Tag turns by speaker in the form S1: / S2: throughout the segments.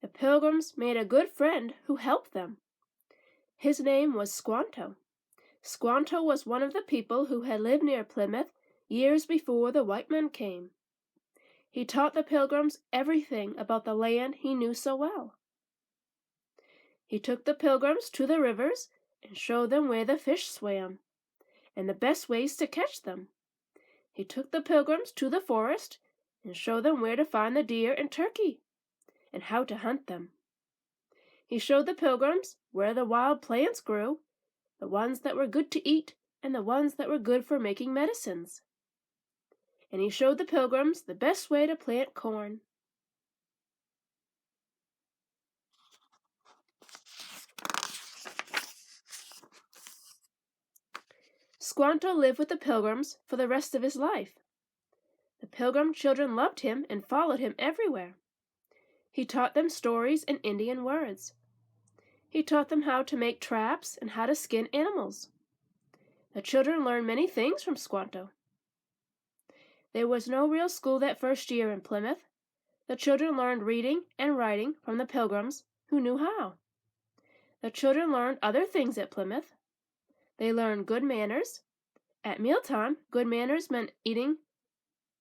S1: The Pilgrims made a good friend who helped them. His name was Squanto. Squanto was one of the people who had lived near Plymouth years before the white men came. He taught the Pilgrims everything about the land he knew so well. He took the Pilgrims to the rivers and showed them where the fish swam, and the best ways to catch them. He took the Pilgrims to the forest and showed them where to find the deer and turkey, and how to hunt them. He showed the Pilgrims where the wild plants grew, the ones that were good to eat and the ones that were good for making medicines. And he showed the Pilgrims the best way to plant corn. Squanto lived with the Pilgrims for the rest of his life. The Pilgrim children loved him and followed him everywhere. He taught them stories and Indian words. He taught them how to make traps and how to skin animals. The children learned many things from Squanto. There was no real school that first year in Plymouth. The children learned reading and writing from the Pilgrims who knew how. The children learned other things at Plymouth. They learned good manners. At mealtime, good manners meant eating,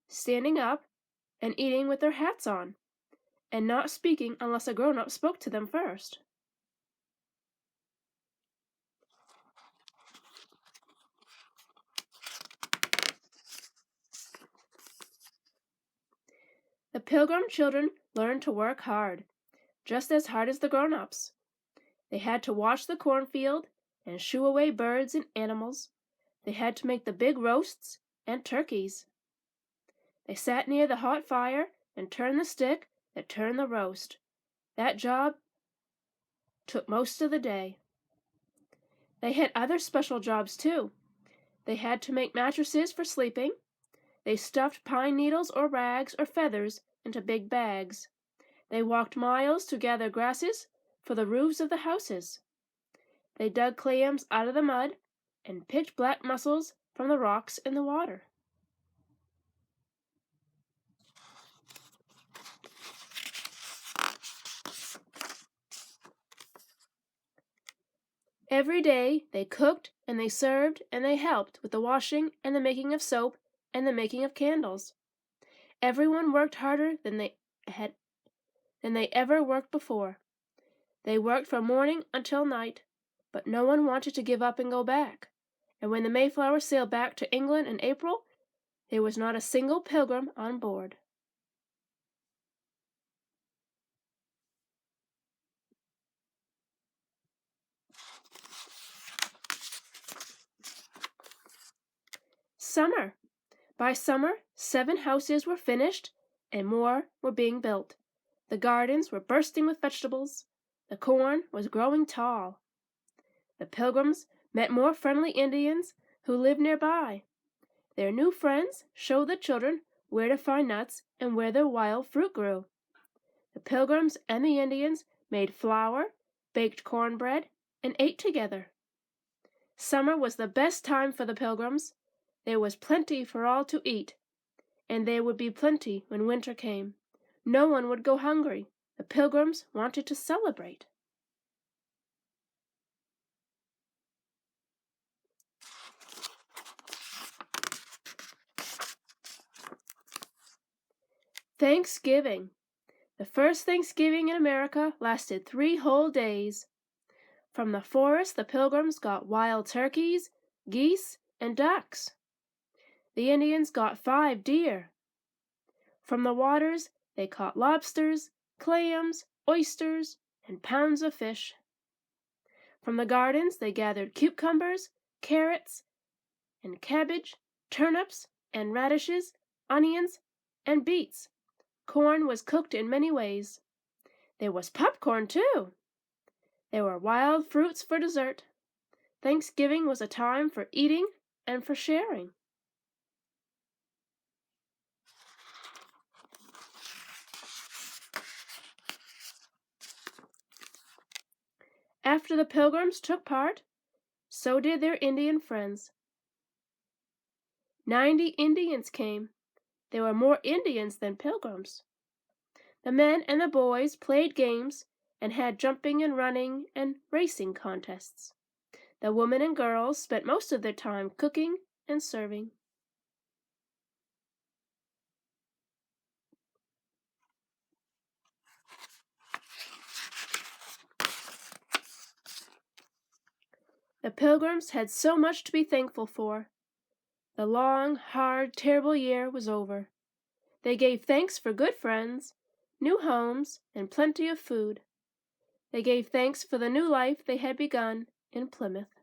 S1: standing up, and eating with their hats on, and not speaking unless a grown-up spoke to them first. The Pilgrim children learned to work hard, just as hard as the grown-ups. They had to watch the cornfield and shoo away birds and animals. They had to make the big roasts and turkeys. They sat near the hot fire and turned the stick that turned the roast. That job took most of the day. They had other special jobs too. They had to make mattresses for sleeping. They stuffed pine needles or rags or feathers into big bags. They walked miles to gather grasses for the roofs of the houses. They dug clams out of the mud and picked black mussels from the rocks in the water. Every day they cooked and they served and they helped with the washing and the making of soap and the making of candles. Everyone worked harder than they ever worked before. They worked from morning until night, but no one wanted to give up and go back. And when the Mayflower sailed back to England in April, there was not a single Pilgrim on board. Summer. By summer, 7 houses were finished and more were being built. The gardens were bursting with vegetables. The corn was growing tall. The Pilgrims met more friendly Indians who lived nearby. Their new friends showed the children where to find nuts and where their wild fruit grew. The Pilgrims and the Indians made flour, baked cornbread, and ate together. Summer was the best time for the Pilgrims. There was plenty for all to eat, and there would be plenty when winter came. No one would go hungry. The Pilgrims wanted to celebrate. Thanksgiving. The first Thanksgiving in America lasted 3 whole days. From the forest, the Pilgrims got wild turkeys, geese, and ducks. The Indians got 5 deer. From the waters, they caught lobsters, clams, oysters, and pounds of fish. From the gardens, they gathered cucumbers, carrots, and cabbage, turnips, and radishes, onions, and beets. Corn was cooked in many ways. There was popcorn, too. There were wild fruits for dessert. Thanksgiving was a time for eating and for sharing. After the Pilgrims took part, so did their Indian friends. 90 Indians came. There were more Indians than Pilgrims. The men and the boys played games and had jumping and running and racing contests. The women and girls spent most of their time cooking and serving. The Pilgrims had so much to be thankful for. The long, hard, terrible year was over. They gave thanks for good friends, new homes, and plenty of food. They gave thanks for the new life they had begun in Plymouth.